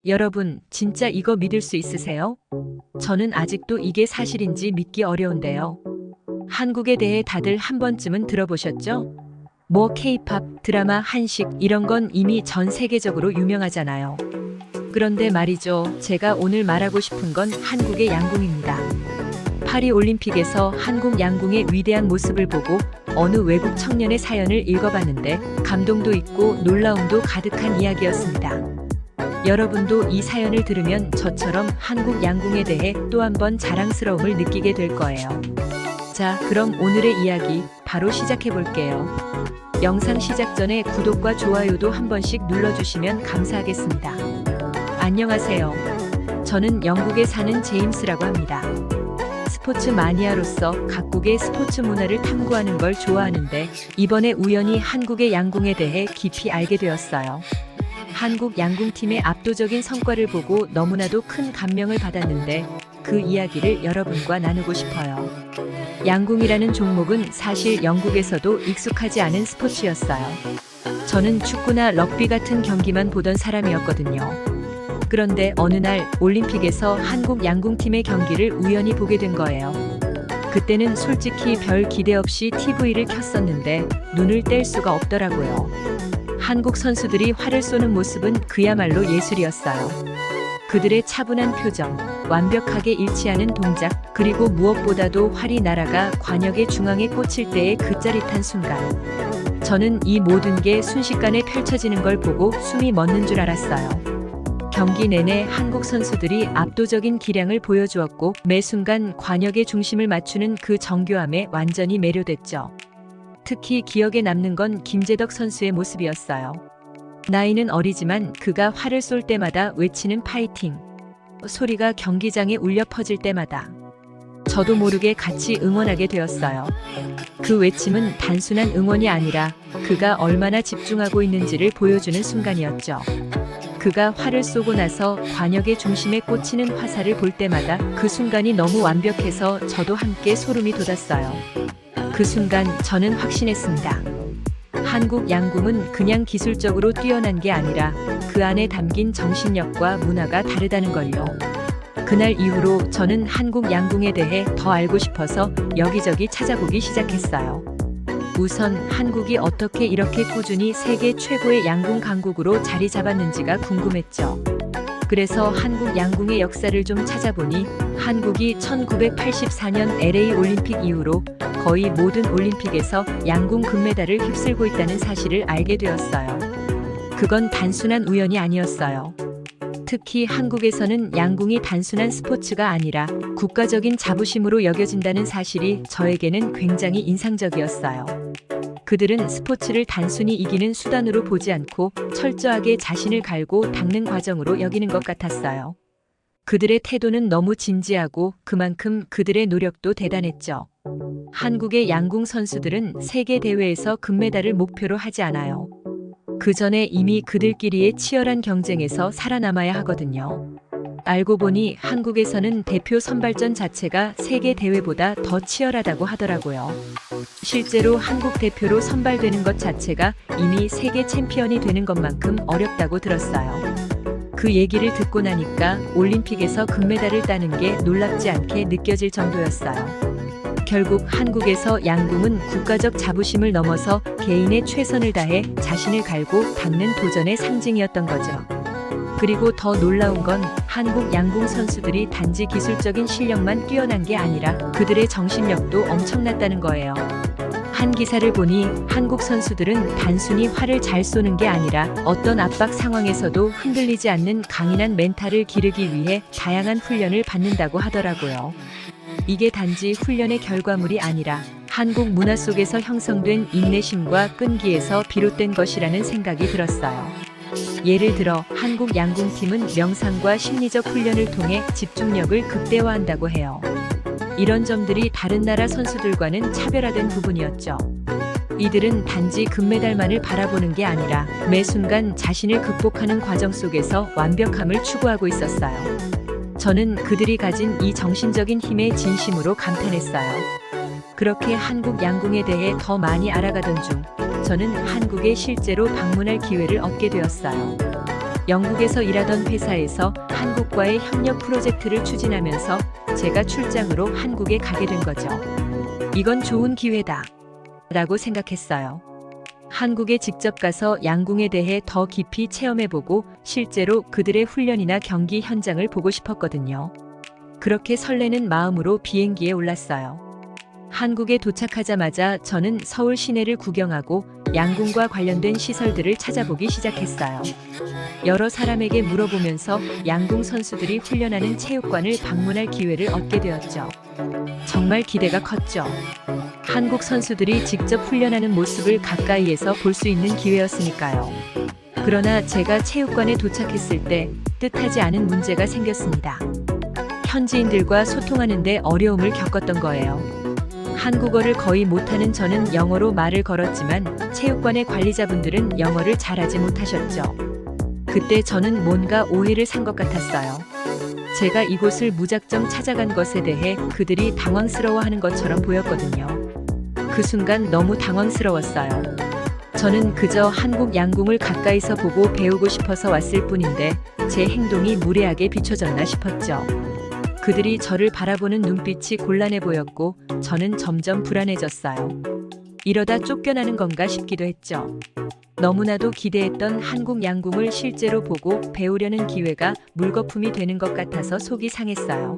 여러분, 진짜 이거 믿을 수 있으세요? 저는 아직도 이게 사실인지 믿기 어려운데요. 한국에 대해 다들 한 번쯤은 들어보셨죠? 뭐 K-팝, 드라마, 한식 이런 건 이미 전 세계적으로 유명하잖아요. 그런데 말이죠. 제가 오늘 말하고 싶은 건 한국의 양궁입니다. 파리 올림픽에서 한국 양궁의 위대한 모습을 보고 어느 외국 청년의 사연을 읽어봤는데 감동도 있고 놀라움도 가득한 이야기였습니다. 여러분도 이 사연을 들으면 저처럼 한국 양궁에 대해 또 한 번 자랑스러움을 느끼게 될 거예요. 자, 그럼 오늘의 이야기 바로 시작해 볼게요. 영상 시작 전에 구독과 좋아요도 한 번씩 눌러주시면 감사하겠습니다. 안녕하세요. 저는 영국에 사는 제임스라고 합니다. 스포츠 마니아로서 각국의 스포츠 문화를 탐구하는 걸 좋아하는데 이번에 우연히 한국의 양궁에 대해 깊이 알게 되었어요. 한국 양궁팀의 압도적인 성과를 보고 너무나도 큰 감명을 받았는데 그 이야기를 여러분과 나누고 싶어요. 양궁이라는 종목은 사실 영국에서도 익숙하지 않은 스포츠였어요. 저는 축구나 럭비 같은 경기만 보던 사람이었거든요. 그런데 어느 날 올림픽에서 한국 양궁팀의 경기를 우연히 보게 된 거예요. 그때는 솔직히 별 기대 없이 TV를 켰었는데 눈을 뗄 수가 없더라고요. 한국 선수들이 활을 쏘는 모습은 그야말로 예술이었어요. 그들의 차분한 표정, 완벽하게 일치하는 동작, 그리고 무엇보다도 활이 날아가 관역의 중앙에 꽂힐 때의 그 짜릿한 순간. 저는 이 모든 게 순식간에 펼쳐지는 걸 보고 숨이 멎는 줄 알았어요. 경기 내내 한국 선수들이 압도적인 기량을 보여주었고 매 순간 관역의 중심을 맞추는 그 정교함에 완전히 매료됐죠. 특히 기억에 남는 건 김재덕 선수의 모습이었어요. 나이는 어리지만 그가 활을 쏠 때마다 외치는 파이팅 소리가 경기장에 울려 퍼질 때마다 저도 모르게 같이 응원하게 되었어요. 그 외침은 단순한 응원이 아니라 그가 얼마나 집중하고 있는지를 보여주는 순간이었죠. 그가 활을 쏘고 나서 관역의 중심에 꽂히는 화살을 볼 때마다 그 순간이 너무 완벽해서 저도 함께 소름이 돋았어요. 그 순간 저는 확신했습니다. 한국 양궁은 그냥 기술적으로 뛰어난 게 아니라 그 안에 담긴 정신력과 문화가 다르다는 걸요. 그날 이후로 저는 한국 양궁에 대해 더 알고 싶어서 여기저기 찾아보기 시작했어요. 우선 한국이 어떻게 이렇게 꾸준히 세계 최고의 양궁 강국으로 자리 잡았는지가 궁금했죠. 그래서 한국 양궁의 역사를 좀 찾아보니 한국이 1984년 LA 올림픽 이후로 거의 모든 올림픽에서 양궁 금메달을 휩쓸고 있다는 사실을 알게 되었어요. 그건 단순한 우연이 아니었어요. 특히 한국에서는 양궁이 단순한 스포츠가 아니라 국가적인 자부심으로 여겨진다는 사실이 저에게는 굉장히 인상적이었어요. 그들은 스포츠를 단순히 이기는 수단으로 보지 않고 철저하게 자신을 갈고 닦는 과정으로 여기는 것 같았어요. 그들의 태도는 너무 진지하고 그만큼 그들의 노력도 대단했죠. 한국의 양궁 선수들은 세계 대회에서 금메달을 목표로 하지 않아요. 그 전에 이미 그들끼리의 치열한 경쟁에서 살아남아야 하거든요. 알고 보니 한국에서는 대표 선발전 자체가 세계 대회보다 더 치열하다고 하더라고요. 실제로 한국 대표로 선발되는 것 자체가 이미 세계 챔피언이 되는 것만큼 어렵다고 들었어요. 그 얘기를 듣고 나니까 올림픽에서 금메달을 따는 게 놀랍지 않게 느껴질 정도였어요. 결국 한국에서 양궁은 국가적 자부심을 넘어서 개인의 최선을 다해 자신을 갈고 닦는 도전의 상징이었던 거죠. 그리고 더 놀라운 건 한국 양궁 선수들이 단지 기술적인 실력만 뛰어난 게 아니라 그들의 정신력도 엄청났다는 거예요. 한 기사를 보니 한국 선수들은 단순히 활을 잘 쏘는 게 아니라 어떤 압박 상황에서도 흔들리지 않는 강인한 멘탈을 기르기 위해 다양한 훈련을 받는다고 하더라고요. 이게 단지 훈련의 결과물이 아니라 한국 문화 속에서 형성된 인내심과 끈기에서 비롯된 것이라는 생각이 들었어요. 예를 들어 한국 양궁팀은 명상과 심리적 훈련을 통해 집중력을 극대화한다고 해요. 이런 점들이 다른 나라 선수들과는 차별화된 부분이었죠. 이들은 단지 금메달만을 바라보는 게 아니라 매 순간 자신을 극복하는 과정 속에서 완벽함을 추구하고 있었어요. 저는 그들이 가진 이 정신적인 힘에 진심으로 감탄했어요. 그렇게 한국 양궁에 대해 더 많이 알아가던 중 저는 한국에 실제로 방문할 기회를 얻게 되었어요. 영국에서 일하던 회사에서 한국과의 협력 프로젝트를 추진하면서 제가 출장으로 한국에 가게 된 거죠. 이건 좋은 기회다 라고 생각했어요. 한국에 직접 가서 양궁에 대해 더 깊이 체험해보고 실제로 그들의 훈련이나 경기 현장을 보고 싶었거든요. 그렇게 설레는 마음으로 비행기에 올랐어요. 한국에 도착하자마자 저는 서울 시내를 구경하고 양궁과 관련된 시설들을 찾아보기 시작했어요. 여러 사람에게 물어보면서 양궁 선수들이 훈련하는 체육관을 방문할 기회를 얻게 되었죠. 정말 기대가 컸죠. 한국 선수들이 직접 훈련하는 모습을 가까이에서 볼 수 있는 기회였으니까요. 그러나 제가 체육관에 도착했을 때 뜻하지 않은 문제가 생겼습니다. 현지인들과 소통하는 데 어려움을 겪었던 거예요. 한국어를 거의 못하는 저는 영어로 말을 걸었지만 체육관의 관리자분들은 영어를 잘하지 못하셨죠. 그때 저는 뭔가 오해를 산 것 같았어요. 제가 이곳을 무작정 찾아간 것에 대해 그들이 당황스러워하는 것처럼 보였거든요. 그 순간 너무 당황스러웠어요. 저는 그저 한국 양궁을 가까이서 보고 배우고 싶어서 왔을 뿐인데 제 행동이 무례하게 비춰졌나 싶었죠. 그들이 저를 바라보는 눈빛이 곤란해 보였고 저는 점점 불안해졌어요. 이러다 쫓겨나는 건가 싶기도 했죠. 너무나도 기대했던 한국 양궁을 실제로 보고 배우려는 기회가 물거품이 되는 것 같아서 속이 상했어요.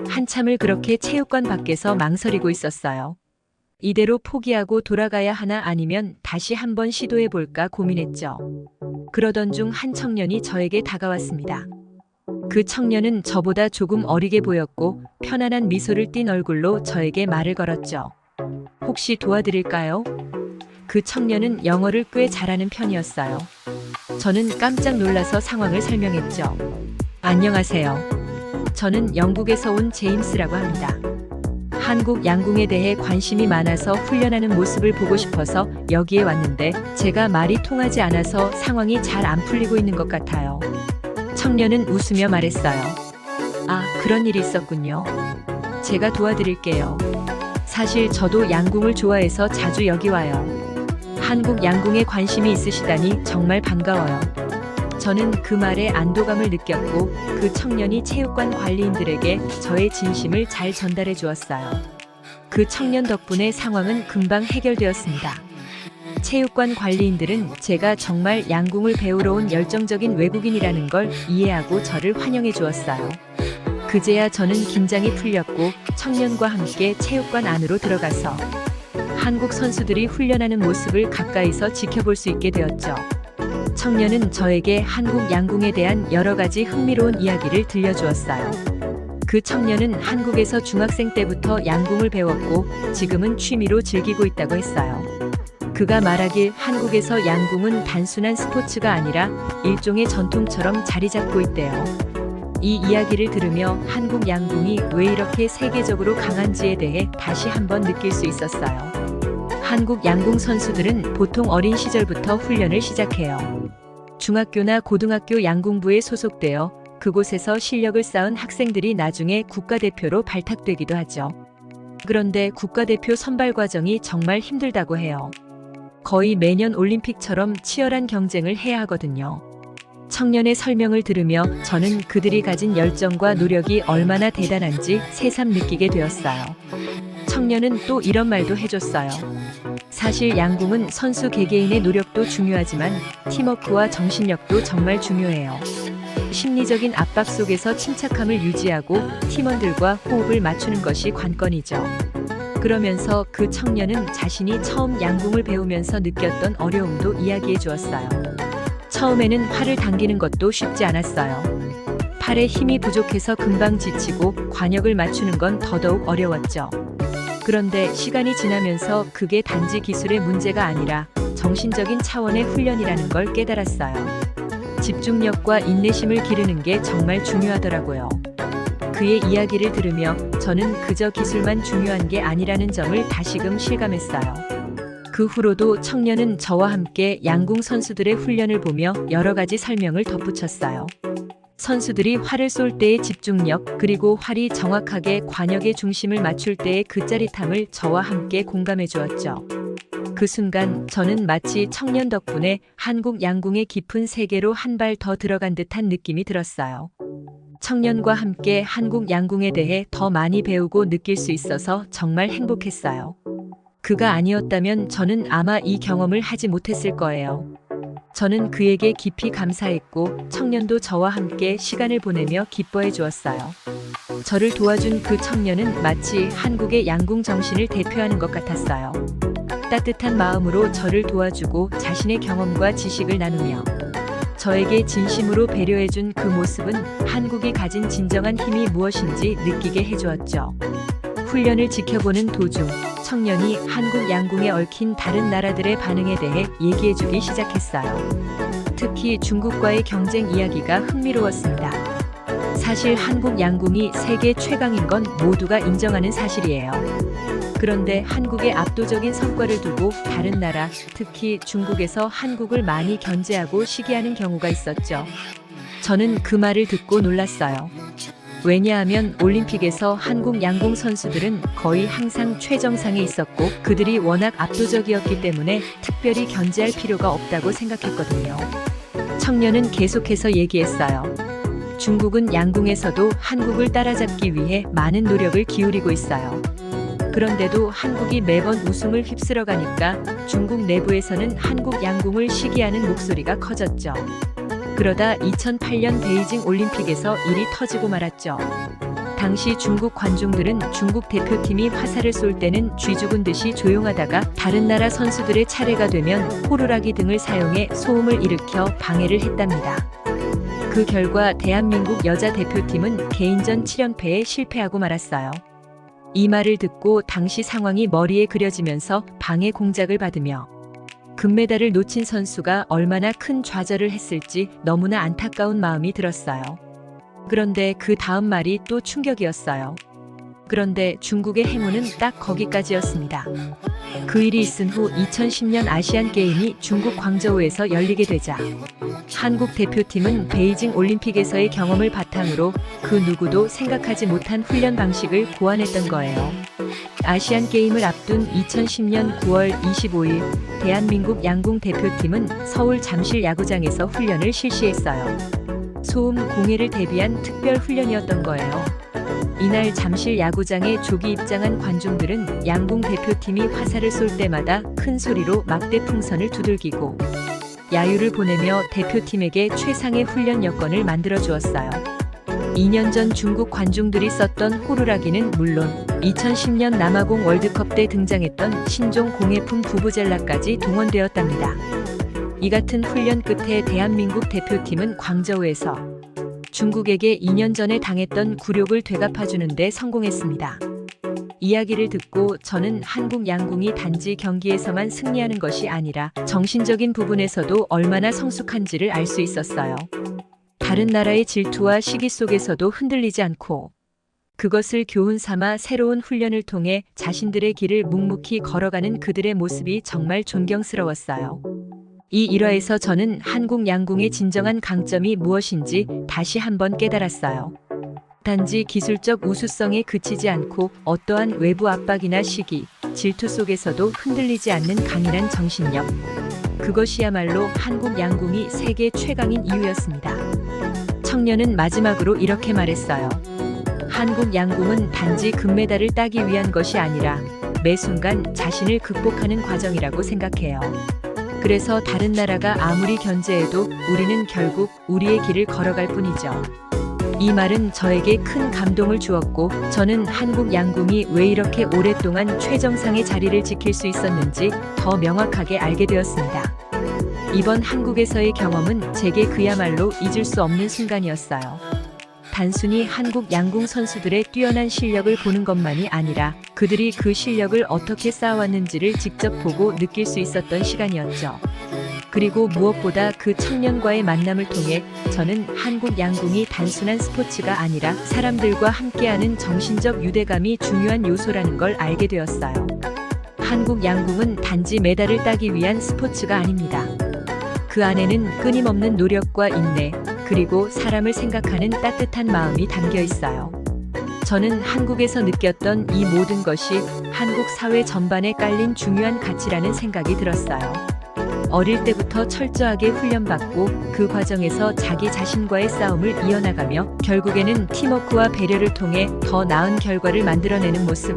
한참을 그렇게 체육관 밖에서 망설이고 있었어요. 이대로 포기하고 돌아가야 하나 아니면 다시 한번 시도해볼까 고민했죠. 그러던 중 한 청년이 저에게 다가왔습니다. 그 청년은 저보다 조금 어리게 보였고 편안한 미소를 띤 얼굴로 저에게 말을 걸었죠. 혹시 도와드릴까요? 그 청년은 영어를 꽤 잘하는 편이었어요. 저는 깜짝 놀라서 상황을 설명했죠. 안녕하세요. 저는 영국에서 온 제임스라고 합니다. 한국 양궁에 대해 관심이 많아서 훈련하는 모습을 보고 싶어서 여기에 왔는데 제가 말이 통하지 않아서 상황이 잘 안 풀리고 있는 것 같아요. 청년은 웃으며 말했어요. 아, 그런 일이 있었군요. 제가 도와드릴게요. 사실 저도 양궁을 좋아해서 자주 여기 와요. 한국 양궁에 관심이 있으시다니 정말 반가워요. 저는 그 말에 안도감을 느꼈고 그 청년이 체육관 관리인들에게 저의 진심을 잘 전달해 주었어요. 그 청년 덕분에 상황은 금방 해결되었습니다. 체육관 관리인들은 제가 정말 양궁을 배우러 온 열정적인 외국인이라는 걸 이해하고 저를 환영해 주었어요. 그제야 저는 긴장이 풀렸고 청년과 함께 체육관 안으로 들어가서 한국 선수들이 훈련하는 모습을 가까이서 지켜볼 수 있게 되었죠. 청년은 저에게 한국 양궁에 대한 여러 가지 흥미로운 이야기를 들려주었어요. 그 청년은 한국에서 중학생 때부터 양궁을 배웠고 지금은 취미로 즐기고 있다고 했어요. 그가 말하길 한국에서 양궁은 단순한 스포츠가 아니라 일종의 전통처럼 자리 잡고 있대요. 이 이야기를 들으며 한국 양궁이 왜 이렇게 세계적으로 강한지에 대해 다시 한번 느낄 수 있었어요. 한국 양궁 선수들은 보통 어린 시절부터 훈련을 시작해요. 중학교나 고등학교 양궁부에 소속되어 그곳에서 실력을 쌓은 학생들이 나중에 국가대표로 발탁되기도 하죠. 그런데 국가대표 선발 과정이 정말 힘들다고 해요. 거의 매년 올림픽처럼 치열한 경쟁을 해야 하거든요. 청년의 설명을 들으며 저는 그들이 가진 열정과 노력이 얼마나 대단한지 새삼 느끼게 되었어요. 청년은 또 이런 말도 해줬어요. 사실 양궁은 선수 개개인의 노력도 중요하지만 팀워크와 정신력도 정말 중요해요. 심리적인 압박 속에서 침착함을 유지하고 팀원들과 호흡을 맞추는 것이 관건이죠. 그러면서 그 청년은 자신이 처음 양궁을 배우면서 느꼈던 어려움도 이야기해 주었어요. 처음에는 활을 당기는 것도 쉽지 않았어요. 팔에 힘이 부족해서 금방 지치고 관역을 맞추는 건 더더욱 어려웠죠. 그런데 시간이 지나면서 그게 단지 기술의 문제가 아니라 정신적인 차원의 훈련이라는 걸 깨달았어요. 집중력과 인내심을 기르는 게 정말 중요하더라고요. 그의 이야기를 들으며 저는 그저 기술만 중요한 게 아니라는 점을 다시금 실감했어요. 그 후로도 청년은 저와 함께 양궁 선수들의 훈련을 보며 여러 가지 설명을 덧붙였어요. 선수들이 활을 쏠 때의 집중력, 그리고 활이 정확하게 관역의 중심을 맞출 때의 그 짜릿함을 저와 함께 공감해 주었죠. 그 순간 저는 마치 청년 덕분에 한국 양궁의 깊은 세계로 한 발 더 들어간 듯한 느낌이 들었어요. 청년과 함께 한국 양궁에 대해 더 많이 배우고 느낄 수 있어서 정말 행복했어요. 그가 아니었다면 저는 아마 이 경험을 하지 못했을 거예요. 저는 그에게 깊이 감사했고 청년도 저와 함께 시간을 보내며 기뻐해 주었어요. 저를 도와준 그 청년은 마치 한국의 양궁 정신을 대표하는 것 같았어요. 따뜻한 마음으로 저를 도와주고 자신의 경험과 지식을 나누며 저에게 진심으로 배려해준 그 모습은 한국이 가진 진정한 힘이 무엇인지 느끼게 해주었죠. 훈련을 지켜보는 도중 청년이 한국 양궁에 얽힌 다른 나라들의 반응에 대해 얘기해주기 시작했어요. 특히 중국과의 경쟁 이야기가 흥미로웠습니다. 사실 한국 양궁이 세계 최강인 건 모두가 인정하는 사실이에요. 그런데 한국의 압도적인 성과를 두고 다른 나라, 특히 중국에서 한국을 많이 견제하고 시기하는 경우가 있었죠. 저는 그 말을 듣고 놀랐어요. 왜냐하면 올림픽에서 한국 양궁 선수들은 거의 항상 최정상에 있었고 그들이 워낙 압도적이었기 때문에 특별히 견제할 필요가 없다고 생각했거든요. 청년은 계속해서 얘기했어요. 중국은 양궁에서도 한국을 따라잡기 위해 많은 노력을 기울이고 있어요. 그런데도 한국이 매번 우승을 휩쓸어 가니까 중국 내부에서는 한국 양궁을 시기하는 목소리가 커졌죠. 그러다 2008년 베이징 올림픽에서 일이 터지고 말았죠. 당시 중국 관중들은 중국 대표팀이 화살을 쏠 때는 쥐 죽은 듯이 조용하다가 다른 나라 선수들의 차례가 되면 호루라기 등을 사용해 소음을 일으켜 방해를 했답니다. 그 결과 대한민국 여자 대표팀은 개인전 7연패에 실패하고 말았어요. 이 말을 듣고 당시 상황이 머리에 그려지면서 방해 공작을 받으며 금메달을 놓친 선수가 얼마나 큰 좌절을 했을지 너무나 안타까운 마음이 들었어요. 그런데 그 다음 말이 또 충격이었어요. 그런데 중국의 행운은 딱 거기까지였습니다. 그 일이 있은 후 2010년 아시안 게임이 중국 광저우에서 열리게 되자 한국 대표팀은 베이징 올림픽에서의 경험을 바탕으로 그 누구도 생각하지 못한 훈련 방식을 고안했던 거예요. 아시안 게임을 앞둔 2010년 9월 25일 대한민국 양궁 대표팀은 서울 잠실 야구장에서 훈련을 실시했어요. 소음 공해를 대비한 특별 훈련이었던 거예요. 이날 잠실 야구장에 조기 입장한 관중들은 양궁 대표팀이 화살을 쏠 때마다 큰 소리로 막대 풍선을 두들기고 야유를 보내며 대표팀에게 최상의 훈련 여건을 만들어 주었어요. 2년 전 중국 관중들이 썼던 호루라기는 물론 2010년 남아공 월드컵 때 등장했던 신종 공예품 부부젤라까지 동원되었답니다. 이 같은 훈련 끝에 대한민국 대표팀은 광저우에서 중국에게 2년 전에 당했던 굴욕을 되갚아주는 데 성공했습니다. 이야기를 듣고 저는 한국 양궁이 단지 경기에서만 승리하는 것이 아니라 정신적인 부분에서도 얼마나 성숙한지를 알 수 있었어요. 다른 나라의 질투와 시기 속에서도 흔들리지 않고 그것을 교훈 삼아 새로운 훈련을 통해 자신들의 길을 묵묵히 걸어가는 그들의 모습이 정말 존경스러웠어요. 이 일화에서 저는 한국 양궁의 진정한 강점이 무엇인지 다시 한번 깨달았어요. 단지 기술적 우수성에 그치지 않고 어떠한 외부 압박이나 시기, 질투 속에서도 흔들리지 않는 강인한 정신력. 그것이야말로 한국 양궁이 세계 최강인 이유였습니다. 청년은 마지막으로 이렇게 말했어요. 한국 양궁은 단지 금메달을 따기 위한 것이 아니라 매 순간 자신을 극복하는 과정이라고 생각해요. 그래서 다른 나라가 아무리 견제해도 우리는 결국 우리의 길을 걸어갈 뿐이죠. 이 말은 저에게 큰 감동을 주었고 저는 한국 양궁이 왜 이렇게 오랫동안 최정상의 자리를 지킬 수 있었는지 더 명확하게 알게 되었습니다. 이번 한국에서의 경험은 제게 그야말로 잊을 수 없는 순간이었어요. 단순히 한국 양궁 선수들의 뛰어난 실력을 보는 것만이 아니라 그들이 그 실력을 어떻게 쌓아왔는지를 직접 보고 느낄 수 있었던 시간이었죠. 그리고 무엇보다 그 청년과의 만남을 통해 저는 한국 양궁이 단순한 스포츠가 아니라 사람들과 함께하는 정신적 유대감이 중요한 요소라는 걸 알게 되었어요. 한국 양궁은 단지 메달을 따기 위한 스포츠가 아닙니다. 그 안에는 끊임없는 노력과 인내, 그리고 사람을 생각하는 따뜻한 마음이 담겨 있어요. 저는 한국에서 느꼈던 이 모든 것이 한국 사회 전반에 깔린 중요한 가치라는 생각이 들었어요. 어릴 때부터 철저하게 훈련받고 그 과정에서 자기 자신과의 싸움을 이어나가며 결국에는 팀워크와 배려를 통해 더 나은 결과를 만들어내는 모습.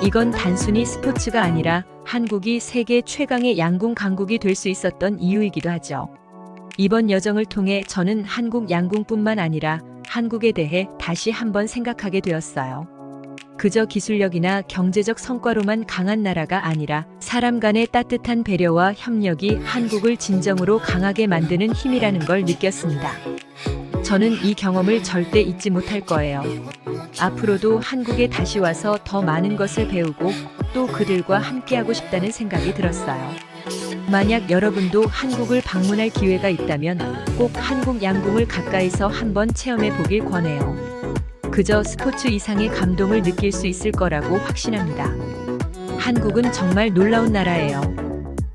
이건 단순히 스포츠가 아니라 한국이 세계 최강의 양궁 강국이 될 수 있었던 이유이기도 하죠. 이번 여정을 통해 저는 한국 양궁뿐만 아니라 한국에 대해 다시 한번 생각하게 되었어요. 그저 기술력이나 경제적 성과로만 강한 나라가 아니라 사람 간의 따뜻한 배려와 협력이 한국을 진정으로 강하게 만드는 힘이라는 걸 느꼈습니다. 저는 이 경험을 절대 잊지 못할 거예요. 앞으로도 한국에 다시 와서 더 많은 것을 배우고 또 그들과 함께하고 싶다는 생각이 들었어요. 만약 여러분도 한국을 방문할 기회가 있다면 꼭 한국 양궁을 가까이서 한번 체험해 보길 권해요. 그저 스포츠 이상의 감동을 느낄 수 있을 거라고 확신합니다. 한국은 정말 놀라운 나라예요.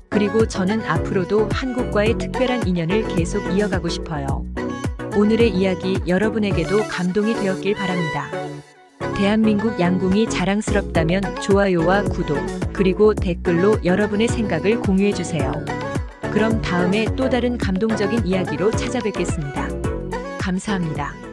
그리고 저는 앞으로도 한국과의 특별한 인연을 계속 이어가고 싶어요. 오늘의 이야기 여러분에게도 감동이 되었길 바랍니다. 대한민국 양궁이 자랑스럽다면 좋아요와 구독, 그리고 댓글로 여러분의 생각을 공유해주세요. 그럼 다음에 또 다른 감동적인 이야기로 찾아뵙겠습니다. 감사합니다.